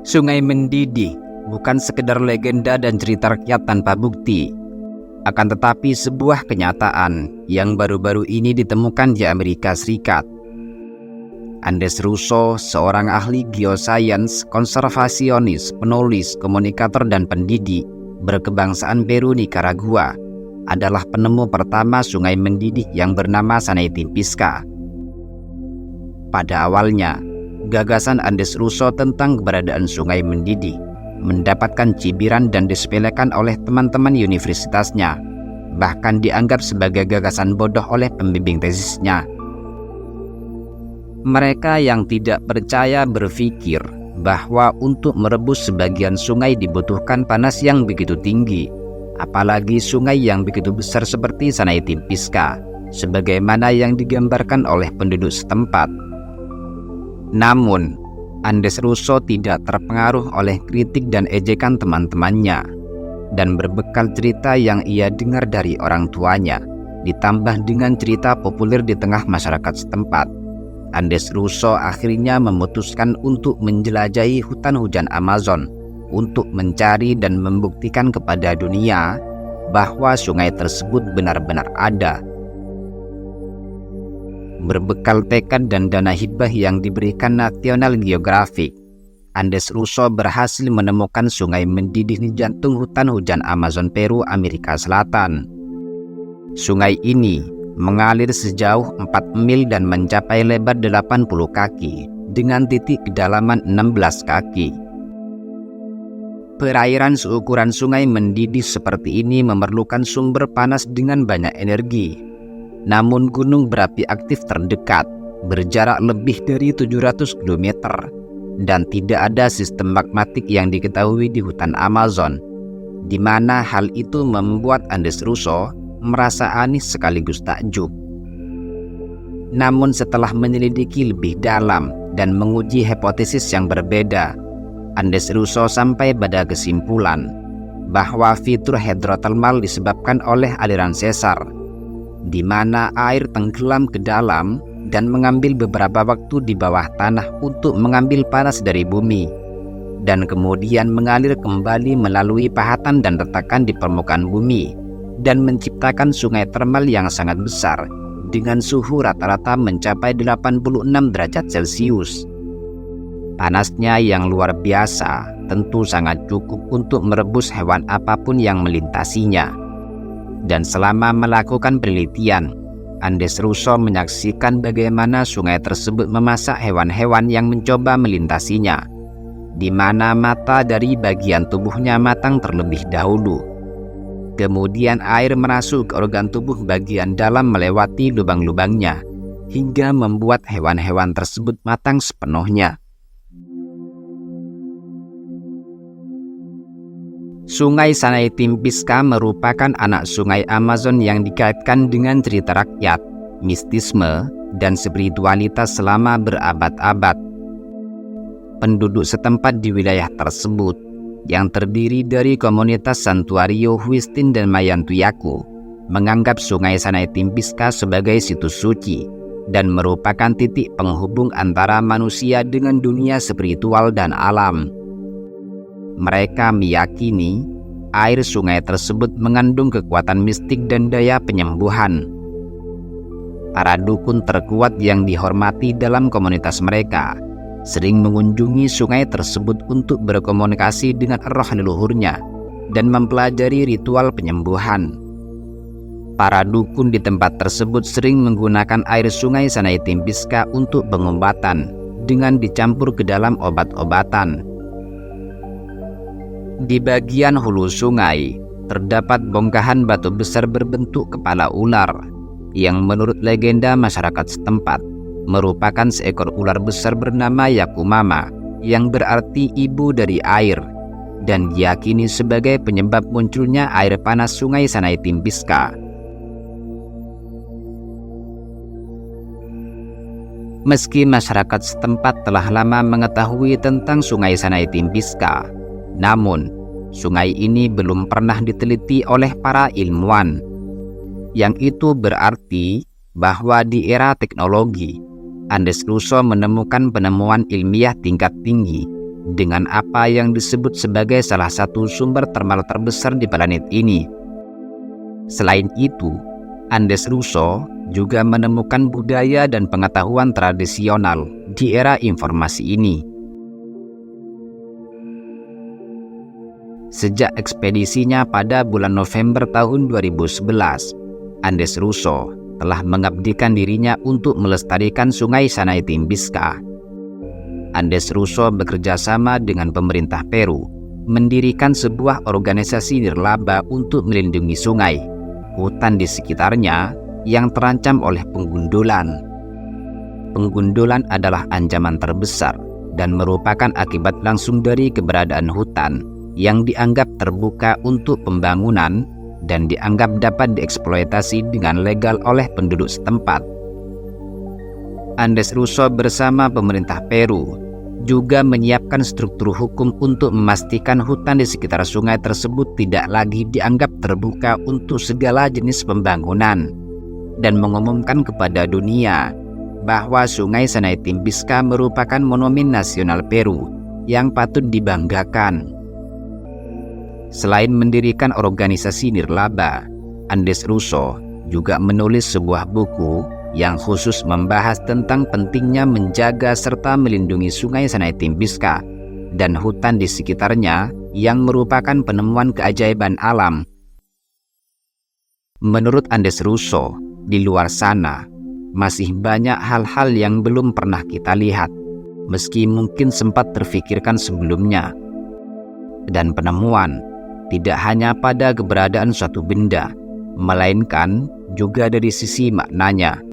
Sungai mendidih bukan sekedar legenda dan cerita rakyat tanpa bukti, akan tetapi sebuah kenyataan yang baru-baru ini ditemukan di Amerika Serikat. Andes Russo, seorang ahli geoscience, konservasionis, penulis, komunikator, dan pendidik berkebangsaan Peru Nicaragua, adalah penemu pertama sungai mendidih yang bernama Sanaipin Pisca. Pada awalnya, gagasan Andes Russo tentang keberadaan sungai mendidih mendapatkan cibiran dan disepelekan oleh teman-teman universitasnya, bahkan dianggap sebagai gagasan bodoh oleh pembimbing tesisnya. Mereka yang tidak percaya berpikir bahwa untuk merebus sebagian sungai dibutuhkan panas yang begitu tinggi, apalagi sungai yang begitu besar seperti Sanaipin Pisca, sebagaimana yang digambarkan oleh penduduk setempat. Namun, Andes Russo tidak terpengaruh oleh kritik dan ejekan teman-temannya, dan berbekal cerita yang ia dengar dari orang tuanya, ditambah dengan cerita populer di tengah masyarakat setempat, Andes Russo akhirnya memutuskan untuk menjelajahi hutan hujan Amazon untuk mencari dan membuktikan kepada dunia bahwa sungai tersebut benar-benar ada. Berbekal tekad dan dana hibah yang diberikan National Geographic, Andes Russo berhasil menemukan sungai mendidih di jantung hutan hujan Amazon Peru, Amerika Selatan. Sungai ini mengalir sejauh 4 mil dan mencapai lebar 80 kaki dengan titik kedalaman 16 kaki. Perairan seukuran sungai mendidih seperti ini memerlukan sumber panas dengan banyak energi. Namun gunung berapi aktif terdekat berjarak lebih dari 700 km dan tidak ada sistem magmatik yang diketahui di hutan Amazon, di mana hal itu membuat Andes Russo merasa aneh sekaligus takjub. Namun setelah menyelidiki lebih dalam dan menguji hipotesis yang berbeda, Andes Russo sampai pada kesimpulan bahwa fitur hidrotermal disebabkan oleh aliran sesar, di mana air tenggelam ke dalam dan mengambil beberapa waktu di bawah tanah untuk mengambil panas dari bumi, dan kemudian mengalir kembali melalui pahatan dan retakan di permukaan bumi, dan menciptakan sungai termal yang sangat besar dengan suhu rata-rata mencapai 86 derajat Celcius. Panasnya yang luar biasa tentu sangat cukup untuk merebus hewan apapun yang melintasinya. Dan selama melakukan penelitian, Andes Russo menyaksikan bagaimana sungai tersebut memasak hewan-hewan yang mencoba melintasinya, di mana mata dari bagian tubuhnya matang terlebih dahulu. Kemudian air merasuk ke organ tubuh bagian dalam melewati lubang-lubangnya, hingga membuat hewan-hewan tersebut matang sepenuhnya. Sungai Sanaipin Pisca merupakan anak sungai Amazon yang dikaitkan dengan cerita rakyat, mistisme, dan spiritualitas selama berabad-abad. Penduduk setempat di wilayah tersebut, yang terdiri dari komunitas Santuario Huistin dan Mayantuyaku, menganggap sungai Sanaipin Pisca sebagai situs suci dan merupakan titik penghubung antara manusia dengan dunia spiritual dan alam. Mereka meyakini air sungai tersebut mengandung kekuatan mistik dan daya penyembuhan. Para dukun terkuat yang dihormati dalam komunitas mereka sering mengunjungi sungai tersebut untuk berkomunikasi dengan roh leluhurnya dan mempelajari ritual penyembuhan. Para dukun di tempat tersebut sering menggunakan air sungai Sanaipin Pisca untuk pengobatan dengan dicampur ke dalam obat-obatan. Di bagian hulu sungai, terdapat bongkahan batu besar berbentuk kepala ular, yang menurut legenda masyarakat setempat, merupakan seekor ular besar bernama Yakumama, yang berarti ibu dari air, dan diyakini sebagai penyebab munculnya air panas sungai Sanaipin Pisca. Meski masyarakat setempat telah lama mengetahui tentang sungai Sanaipin Pisca, namun, sungai ini belum pernah diteliti oleh para ilmuwan. Yang itu berarti bahwa di era teknologi, Andes Russo menemukan penemuan ilmiah tingkat tinggi dengan apa yang disebut sebagai salah satu sumber termal terbesar di planet ini. Selain itu, Andes Russo juga menemukan budaya dan pengetahuan tradisional di era informasi ini. Sejak ekspedisinya pada bulan November tahun 2011, Andes Russo telah mengabdikan dirinya untuk melestarikan Sungai Sanay Timbiska. Andes Russo bekerja sama dengan pemerintah Peru, mendirikan sebuah organisasi nirlaba untuk melindungi sungai, hutan di sekitarnya yang terancam oleh penggundulan. Penggundulan adalah ancaman terbesar dan merupakan akibat langsung dari keberadaan hutan yang dianggap terbuka untuk pembangunan dan dianggap dapat dieksploitasi dengan legal oleh penduduk setempat. Andes Russo bersama pemerintah Peru juga menyiapkan struktur hukum untuk memastikan hutan di sekitar sungai tersebut tidak lagi dianggap terbuka untuk segala jenis pembangunan, dan mengumumkan kepada dunia bahwa Sungai Sanay Timbiska merupakan monumen nasional Peru yang patut dibanggakan. Selain mendirikan organisasi nirlaba, Andes Russo juga menulis sebuah buku yang khusus membahas tentang pentingnya menjaga serta melindungi Sungai Sanay Timbiska dan hutan di sekitarnya yang merupakan penemuan keajaiban alam. Menurut Andes Russo, di luar sana masih banyak hal-hal yang belum pernah kita lihat, meski mungkin sempat terfikirkan sebelumnya. Dan penemuan tidak hanya pada keberadaan suatu benda, melainkan juga dari sisi maknanya.